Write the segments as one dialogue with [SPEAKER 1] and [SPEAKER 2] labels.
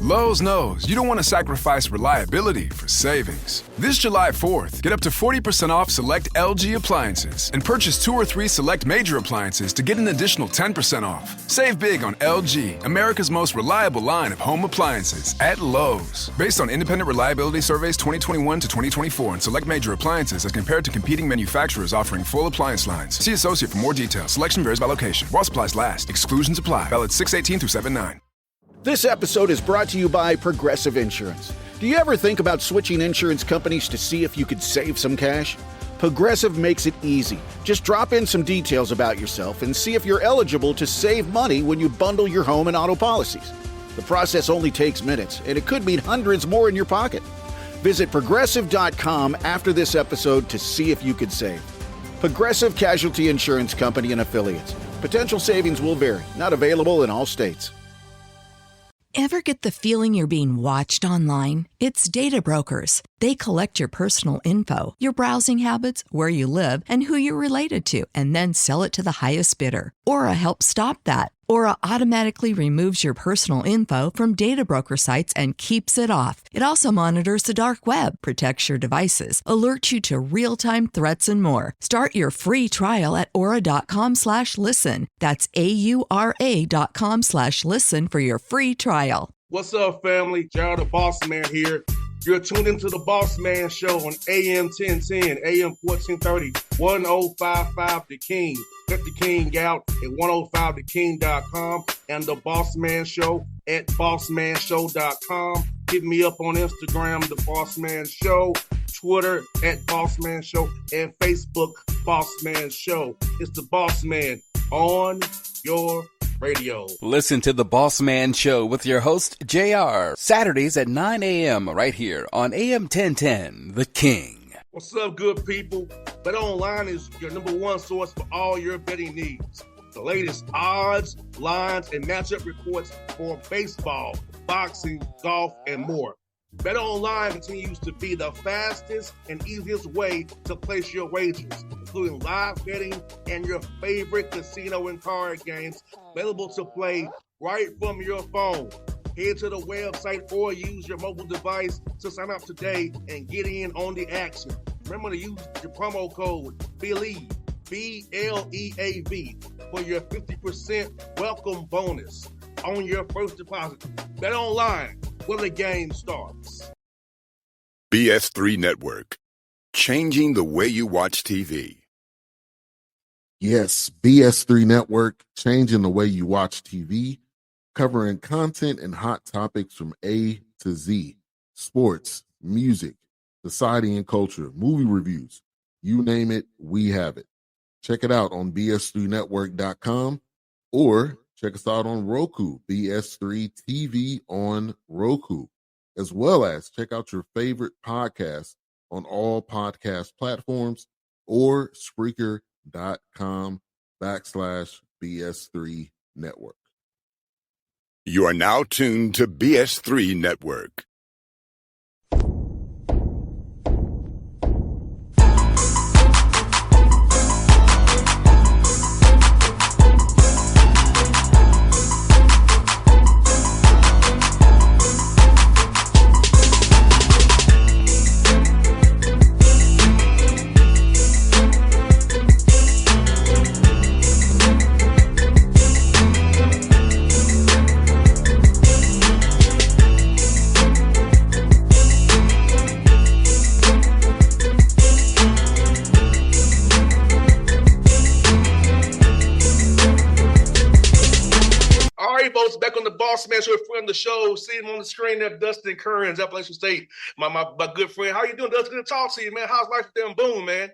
[SPEAKER 1] Lowe's knows you don't want to sacrifice reliability for savings. This July 4th, get up to 40% off select LG appliances and purchase 2 or 3 select major appliances to get an additional 10% off. Save big on LG, America's most reliable line of home appliances at Lowe's. Based on independent reliability surveys 2021 to 2024 and select major appliances as compared to competing manufacturers offering full appliance lines. See associate for more details. Selection varies by location. While supplies last. Exclusions apply. Valid 6/18 through 7/9.
[SPEAKER 2] This episode is brought to you by Progressive Insurance. Do you ever think about switching insurance companies to see if you could save some cash? Progressive makes it easy. Just drop in some details about yourself and see if you're eligible to save money when you bundle your home and auto policies. The process only takes minutes, and it could mean hundreds more in your pocket. Visit Progressive.com after this episode to see if you could save. Progressive Casualty Insurance Company and Affiliates. Potential savings will vary. Not available in all states.
[SPEAKER 3] Ever get the feeling you're being watched online? It's Data Brokers. They collect your personal info, your browsing habits, where you live, and who you're related to, and then sell it to the highest bidder. Aura helps stop that. Aura automatically removes your personal info from data broker sites and keeps it off. It also monitors the dark web, protects your devices, alerts you to real-time threats, and more. Start your free trial at aura.com/listen. That's AURA.com/listen for your free trial.
[SPEAKER 4] What's up, family? Gerald the Bossman here. You're tuned into the Bossman Show on AM 1010, AM 1430, 1055 The King. Check The King out at 105theking.com and the Bossman Show at bossmanshow.com. Hit me up on Instagram, The Bossman Show, Twitter at Bossman Show, and Facebook, Bossman Show. It's the Bossman on your radio.
[SPEAKER 5] Listen to the Bossman Show with your host, JR, Saturdays at 9 a.m. right here on AM 1010, The King.
[SPEAKER 4] What's up, good people? BetOnline is your number one source for all your betting needs. The latest odds, lines, and matchup reports for baseball, boxing, golf, and more. BetOnline continues to be the fastest and easiest way to place your wagers, including live betting and your favorite casino and card games available to play right from your phone. Head to the website or use your mobile device to sign up today and get in on the action. Remember to use your promo code BELIEVE, BLEAV, for your 50% welcome bonus on your first deposit. Bet online where the game starts.
[SPEAKER 6] BS3 Network, changing the way you watch TV.
[SPEAKER 7] Yes, BS3 Network, changing the way you watch TV, covering content and hot topics from A to Z, sports, music, society and culture, movie reviews, you name it, we have it. Check it out on bs3network.com or check us out on Roku, BS3 TV on Roku, as well as check out your favorite podcast on all podcast platforms or Spreaker.com/BS3 Network.
[SPEAKER 6] You are now tuned to BS3 Network.
[SPEAKER 4] Back on the Bossman Show, friend of the show, see him on the screen there, Dustin Kerns, Appalachian State. My good friend. How you doing, Dustin? Good to talk to you, man. How's life there in Boone, man?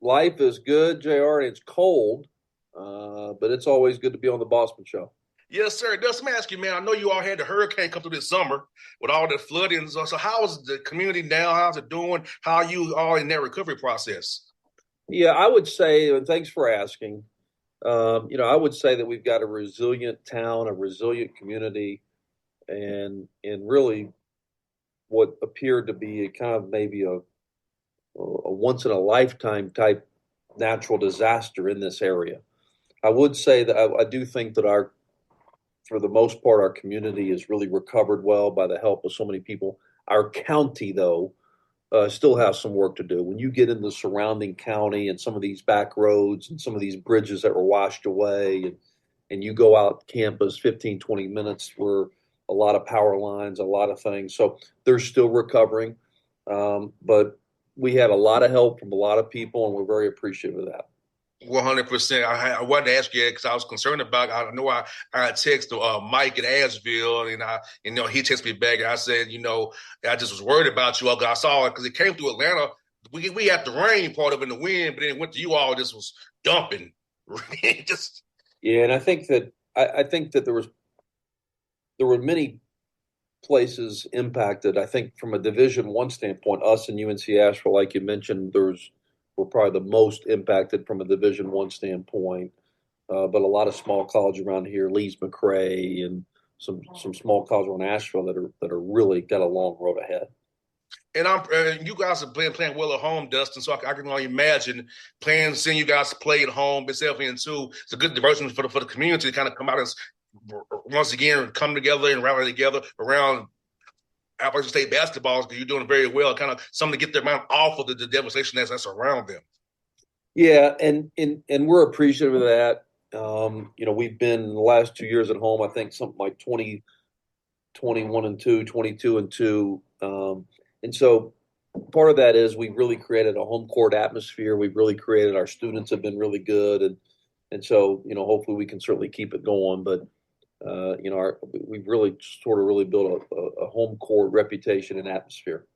[SPEAKER 8] Life is good, JR, and it's cold, but it's always good to be on the Bossman Show.
[SPEAKER 4] Yes, sir. Dustin, let me ask you, man, I know you all had the hurricane come through this summer with all the flooding. So how is the community now? How's it doing? How are you all in that recovery process?
[SPEAKER 8] Yeah, I would say, and thanks for asking, I would say that we've got a resilient town, a resilient community, and really what appeared to be a kind of maybe a once-in-a-lifetime type natural disaster in this area. I would say that I do think that our for the most part, our community has really recovered well by the help of so many people. Our county, though, still has some work to do. When you get in the surrounding county and some of these back roads and some of these bridges that were washed away, and you go out campus 15, 20 minutes where a lot of power lines, a lot of things. So they're still recovering. But we had a lot of help from a lot of people, and we're very appreciative of that.
[SPEAKER 4] 100%. I wanted to ask you because I was concerned about. I know I texted Mike in Asheville, and he texted me back, and I said, I just was worried about you. I saw it because it came through Atlanta. We had the rain part of it in the wind, but then it went to you all. Just was dumping.
[SPEAKER 8] Yeah, and I think that there were many places impacted. I think from a Division I standpoint, us and UNC Asheville, like you mentioned, were probably the most impacted from a Division I standpoint. But a lot of small colleges around here, Lees McRae, and some small colleges around Asheville that are really got a long road ahead.
[SPEAKER 4] And you guys have been playing well at home, Dustin. So I can only imagine seeing you guys play at home, itself into it's a good diversion for the community to kind of come out and once again come together and rally together around Appalachian State basketball because you're doing very well, kind of something to get their mind off of the devastation that's around them.
[SPEAKER 8] Yeah, and we're appreciative of that. We've been in the last 2 years at home, I think something like 20, 21-2, 22-2. And so part of that is we've really created a home court atmosphere. We've really created, our students have been really good. And so, hopefully we can certainly keep it going. But, we've really really built a home court reputation and atmosphere.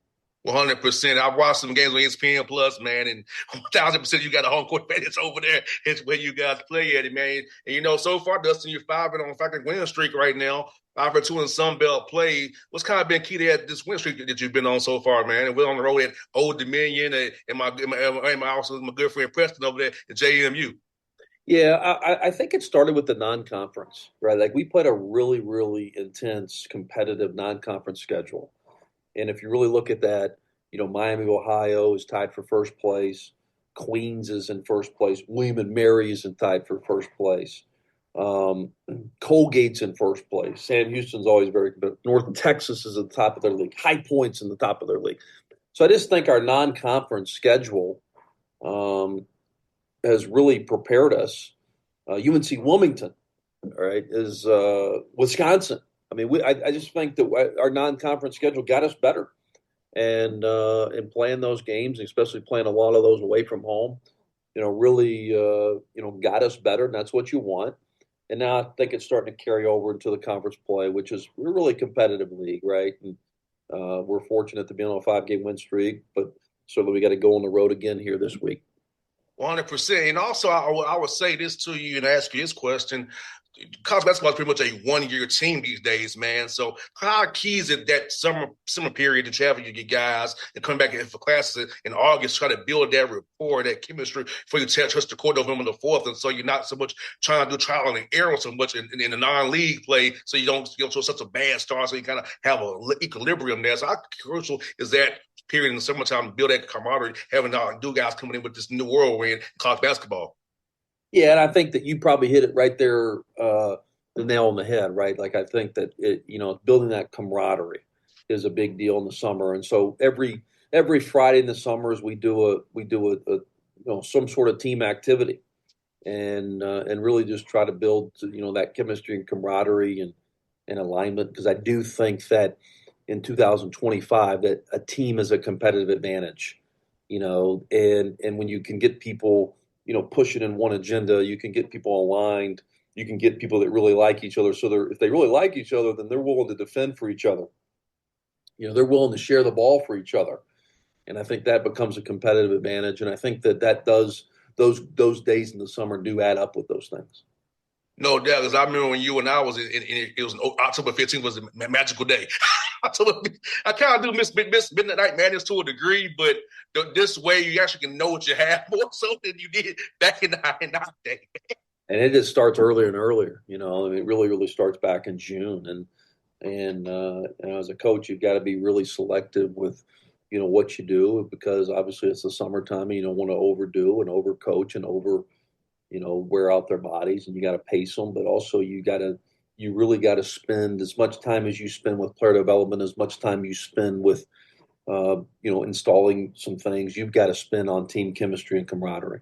[SPEAKER 4] 100%. I've watched some games on ESPN Plus, man, and 1,000% you got a home court advantage over there. It's where you guys play at it, man. And so far, Dustin, you're 5 on a fact winning streak right now. 5-2 in Sun Belt play. What's kind of been key to this win streak that you've been on so far, man? And we're on the road at Old Dominion and my good friend Preston over there at JMU.
[SPEAKER 8] Yeah, I think it started with the non-conference, right? Like we played a really, really intense, competitive non-conference schedule. And if you really look at that, Miami of Ohio is tied for first place. Queens is in first place. William and Mary is tied for first place. Colgate's in first place. Sam Houston's always very good. North Texas is at the top of their league. High Point's in the top of their league. So I just think our non-conference schedule has really prepared us. UNC Wilmington, all right, is Wisconsin. I mean, I just think that our non-conference schedule got us better, and playing those games, especially playing a lot of those away from home, really got us better, and that's what you want. And now I think it's starting to carry over into the conference play, which is a really competitive league, right? And we're fortunate to be on a 5-game win streak, but certainly we got to go on the road again here this week.
[SPEAKER 4] 100%. And also, I would say this to you and ask you this question. College basketball is pretty much a one-year team these days, man. So how key is it that summer period that you have with your guys and come back in for classes in August, try to build that rapport, that chemistry for you to trust the court November the 4th, and so you're not so much trying to do trial and error so much in the non-league play, so you don't show such a bad start, so you kind of have an equilibrium there. So how crucial is that period in the summertime to build that camaraderie, having new guys coming in with this new world we're in college basketball?
[SPEAKER 8] Yeah, and I think that you probably hit it right there, the nail on the head, right? Like I think that building that camaraderie is a big deal in the summer, and so every Friday in the summers we do some sort of team activity, and really just try to build that chemistry and camaraderie and alignment, because I do think that in 2025 that a team is a competitive advantage, and when you can get people pushing in one agenda, you can get people aligned, you can get people that really like each other. So if they really like each other, then they're willing to defend for each other. They're willing to share the ball for each other. And I think that becomes a competitive advantage. And I think that does those days in the summer do add up with those things.
[SPEAKER 4] No doubt, because I remember when you and I was it was October 15th was a magical day. I kind of do miss Midnight Madness to a degree, but this way you actually can know what you have more so than you did back in the day.
[SPEAKER 8] And it just starts earlier and earlier. It really, really starts back in June. And as a coach, you've got to be really selective with what you do, because obviously it's the summertime and you don't want to overdo and overcoach and wear out their bodies, and you got to pace them, but also you got to you really got to spend as much time as you spend with player development, as much time you spend with, installing some things, you've got to spend on team chemistry and camaraderie.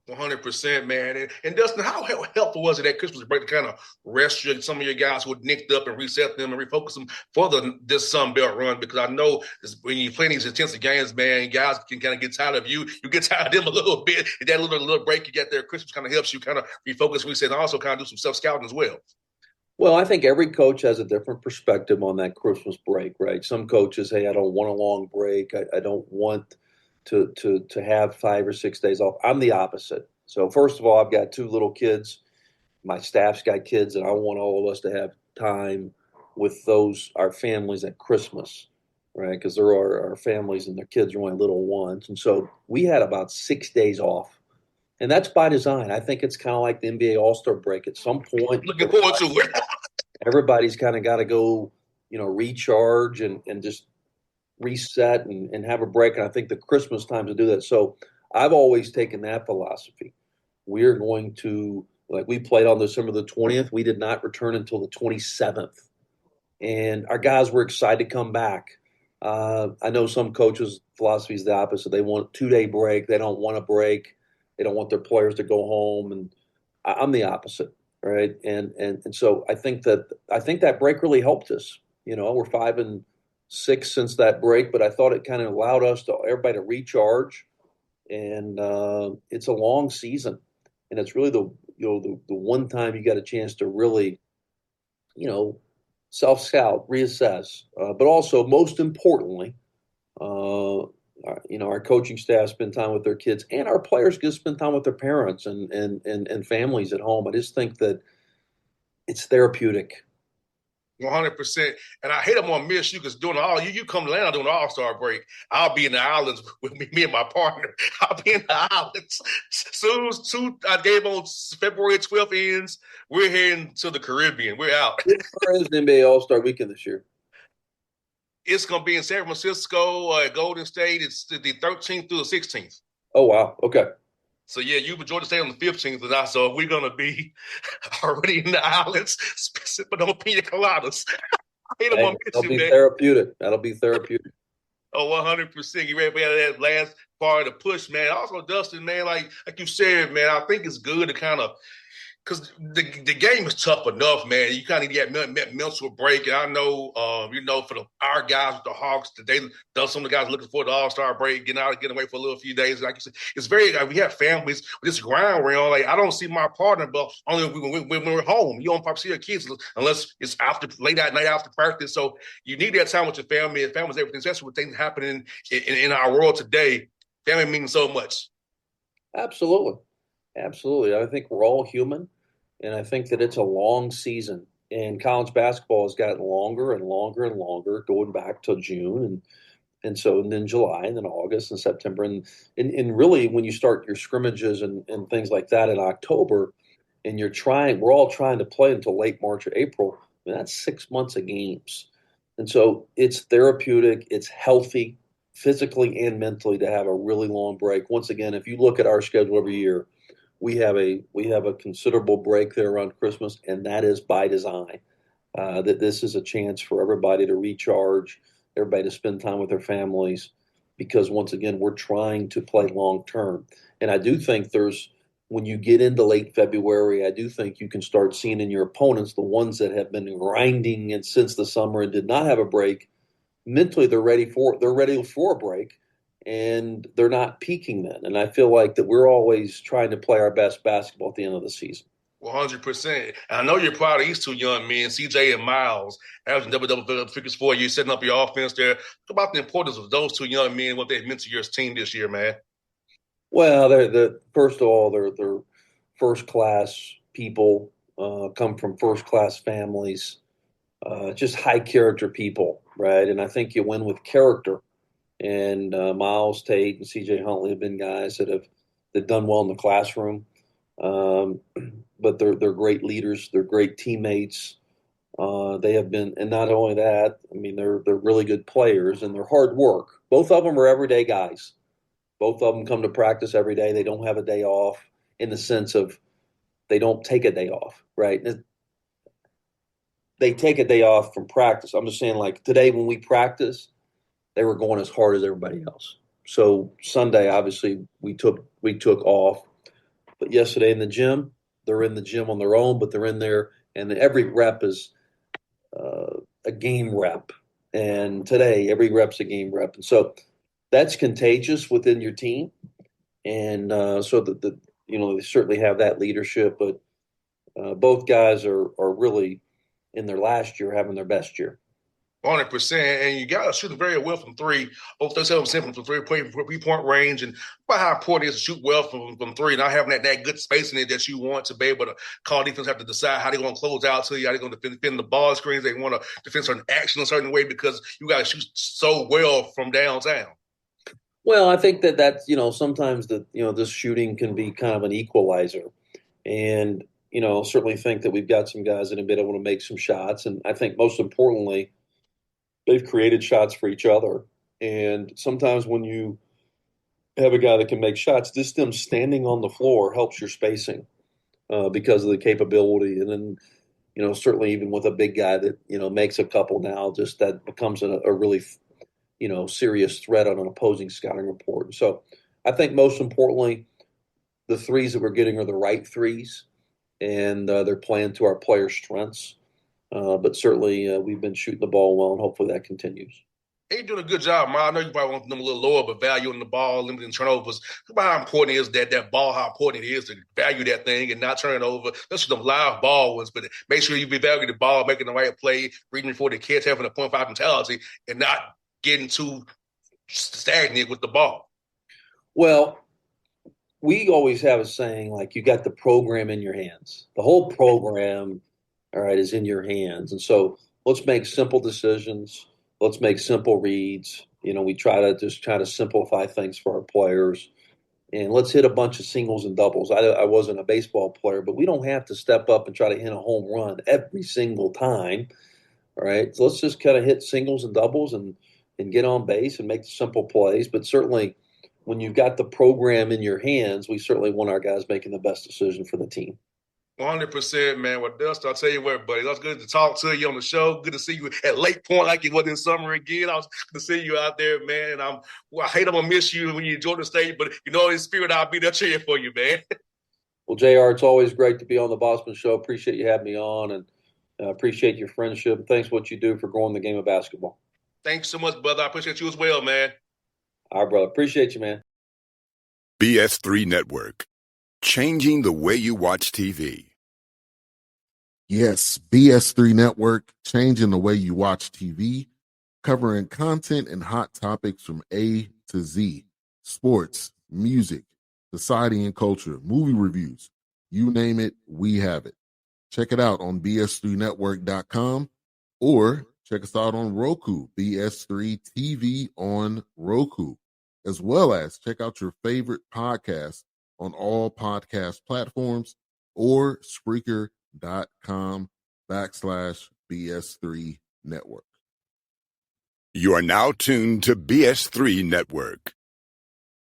[SPEAKER 4] 100%, man. And Dustin, how helpful was it at Christmas break to kind of rest some of your guys who were nicked up and reset them and refocus them for this Sun Belt run? Because I know when you play these intensive games, man, guys can kind of get tired of you. You get tired of them a little bit. And that little break you get there at Christmas kind of helps you kind of refocus, reset, and also kind of do some self-scouting as well.
[SPEAKER 8] Well, I think every coach has a different perspective on that Christmas break, right? Some coaches, hey, I don't want a long break. I don't want to have 5 or 6 days off. I'm the opposite. So first of all, I've got 2 little kids. My staff's got kids, and I want all of us to have time with our families at Christmas, right? Because there are our families and their kids are only little ones. And so we had about 6 days off. And that's by design. I think it's kind of like the NBA All-Star break. At some point,
[SPEAKER 4] looking forward to it.
[SPEAKER 8] Everybody's kind of got to go, recharge and just reset and have a break. And I think the Christmas time to do that. So I've always taken that philosophy. We're going to, like, we played on December the 20th. We did not return until the 27th. And our guys were excited to come back. I know some coaches' philosophy is the opposite. They want a 2-day break. They don't want a break. They don't want their players to go home. And I'm the opposite. Right. And so I think that break really helped us. We're 5-6 since that break, but I thought it kind of allowed everybody to recharge. And it's a long season, and it's really the one time you got a chance to really, self-scout, reassess, but also most importantly, our coaching staff spend time with their kids, and our players get to spend time with their parents and families at home. I just think that it's therapeutic.
[SPEAKER 4] 100%. And I hate I'm gonna miss you because you come to Atlanta during the All-Star break. I'll be in the islands with me and my partner. I'll be in the islands. Soon I gave on February 12th ends. We're heading to the Caribbean. We're out.
[SPEAKER 8] Where is the NBA All-Star weekend this year?
[SPEAKER 4] It's gonna be in San Francisco, Golden State. It's the 13th through the 16th.
[SPEAKER 8] Oh wow. Okay.
[SPEAKER 4] So, yeah, you would Georgia State on the 15th, and so we're going to be already in the islands, sipping on pina coladas.
[SPEAKER 8] That'll be therapeutic. That'll be therapeutic.
[SPEAKER 4] Oh, 100%. You ready for that last part of the push, man. Also, Dustin, man, like you said, man, I think it's good to kind of – because the game is tough enough, man. You kind of get mental break. And I know, for our guys with the Hawks, today, some of the guys looking for the All-Star break, getting away for a little few days. Like you said, it's very we have families with this grind we're on. Like, I don't see my partner, but only when we're home. You don't probably see your kids unless it's late at night after practice. So you need that time with your family. And family's everything, especially with things happening in our world today. Family means so much.
[SPEAKER 8] Absolutely. I think we're all human. And I think that it's a long season, and college basketball has gotten longer and longer and longer, going back to June and then July and then August and September. And really when you start your scrimmages and things like that in October, and we're all trying to play until late March or April, I mean, that's 6 months of games. And so it's therapeutic, it's healthy physically and mentally to have a really long break. Once again, if you look at our schedule every year, we have a considerable break there around Christmas, and that is by design. That this is a chance for everybody to recharge, everybody to spend time with their families, because once again, we're trying to play long term. And I do think when you get into late February, I do think you can start seeing in your opponents, the ones that have been grinding and since the summer and did not have a break, mentally they're ready for a break. And they're not peaking then. And I feel like that we're always trying to play our best basketball at the end of the season.
[SPEAKER 4] 100%. And I know you're proud of these 2 young men, CJ and Miles, averaging double figures for you, setting up your offense there. Talk about the importance of those 2 young men, what they've meant to your team this year, man.
[SPEAKER 8] Well, first of all, they're first-class people, come from first-class families, just high-character people, right? And I think you win with character. And Miles Tate and C.J. Huntley have been guys that have done well in the classroom, but they're great leaders. They're great teammates. They have been, and not only that, I mean they're really good players and they're hard work. Both of them are everyday guys. Both of them come to practice every day. They don't have a day off in the sense of they don't take a day off, right? they take a day off from practice. I'm just saying, like today when we practice, they were going as hard as everybody else. So Sunday, obviously, we took off. But yesterday in the gym, they're in the gym on their own, but they're in there, and every rep is a game rep. And today, every rep's a game rep. And so that's contagious within your team. And so they certainly have that leadership. But both guys are really in their last year having their best year.
[SPEAKER 4] 100%, and you got to shoot very well from three, over 37% from three-point range, and about how important it is to shoot well from three, not having that good space in it that you want to be able to call defense, have to decide how they're going to close out to you, how they're going to defend the ball screens, they want to defend certain action a certain way because you got to shoot so well from downtown.
[SPEAKER 8] Well, I think that's sometimes this shooting can be kind of an equalizer, and certainly think that we've got some guys that have been able to make some shots, and I think most importantly, they've created shots for each other. And sometimes when you have a guy that can make shots, just them standing on the floor helps your spacing because of the capability. And then, certainly even with a big guy that, makes a couple now, just that becomes a really, serious threat on an opposing scouting report. And so I think most importantly, the threes that we're getting are the right threes, and they're playing to our players' strengths. But certainly we've been shooting the ball well, and hopefully that continues.
[SPEAKER 4] You're doing a good job, Ma. I know you probably want them a little lower, but valuing the ball, limiting turnovers. How important is that ball, how important it is to value that thing and not turn it over. Those are them live ball ones, but make sure you value the ball, making the right play, reading for the kids, having a 0.5 mentality, and not getting too stagnant with the ball.
[SPEAKER 8] Well, we always have a saying, like, you got the program in your hands. The whole program, all right, is in your hands. And so let's make simple decisions. Let's make simple reads. We try to simplify things for our players. And let's hit a bunch of singles and doubles. I wasn't a baseball player, but we don't have to step up and try to hit a home run every single time. All right. So let's just kind of hit singles and doubles and get on base and make the simple plays. But certainly when you've got the program in your hands, we certainly want our guys making the best decision for the team.
[SPEAKER 4] 100%, man. Well, Dustin, I'll tell you what, buddy. It was good to talk to you on the show. Good to see you at Lake Point like it was in summer again. I was good to see you out there, man. And I hate I'm going to miss you when you enjoy the state, but in spirit, I'll be there cheering for you, man.
[SPEAKER 8] Well, JR, it's always great to be on the Bossman Show. Appreciate you having me on, and appreciate your friendship. Thanks for what you do for growing the game of basketball.
[SPEAKER 4] Thanks so much, brother. I appreciate you as well, man.
[SPEAKER 8] All right, brother. Appreciate you, man.
[SPEAKER 6] BS3 Network. Changing the way you watch TV.
[SPEAKER 7] Yes, BS3 Network, changing the way you watch TV, covering content and hot topics from A to Z, sports, music, society and culture, movie reviews, you name it, we have it. Check it out on bs3network.com or check us out on Roku, BS3 TV on Roku, as well as check out your favorite podcast on all podcast platforms or Spreaker.com/BS3 Network.
[SPEAKER 6] You are now tuned to BS3 Network.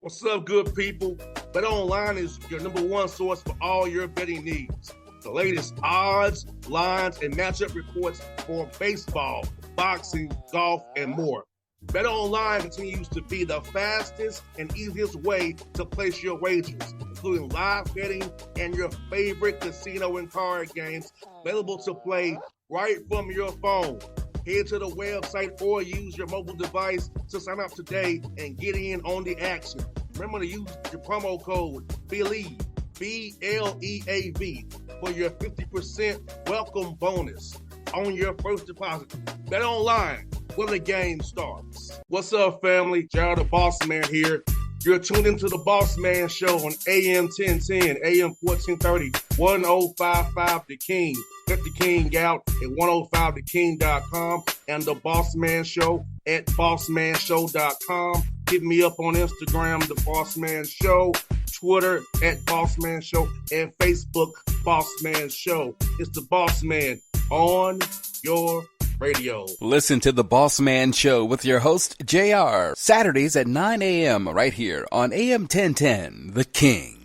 [SPEAKER 4] What's up, good people? Bet Online is your number one source for all your betting needs. The latest odds, lines, and matchup reports for baseball, boxing, golf, and more. Bet Online continues to be the fastest and easiest way to place your wagers, including live betting and your favorite casino and card games available to play right from your phone. Head to the website or use your mobile device to sign up today and get in on the action. Remember to use your promo code BELIEVE, BLEAV, for your 50% welcome bonus on your first deposit. Bet Online, where the game starts. What's up, family? Jared the Bossman here. You're tuned into the Bossman Show on AM 1010, AM 1430, 1055 The King. Let the King out at 105theking.com and the Bossman Show at bossmanshow.com. Hit me up on Instagram, The Bossman Show, Twitter at Bossman Show, and Facebook, Bossman Show. It's the Bossman on your radio.
[SPEAKER 5] Listen to the Bossman Show with your host, JR, Saturdays at 9 a.m. right here on AM 1010, The King.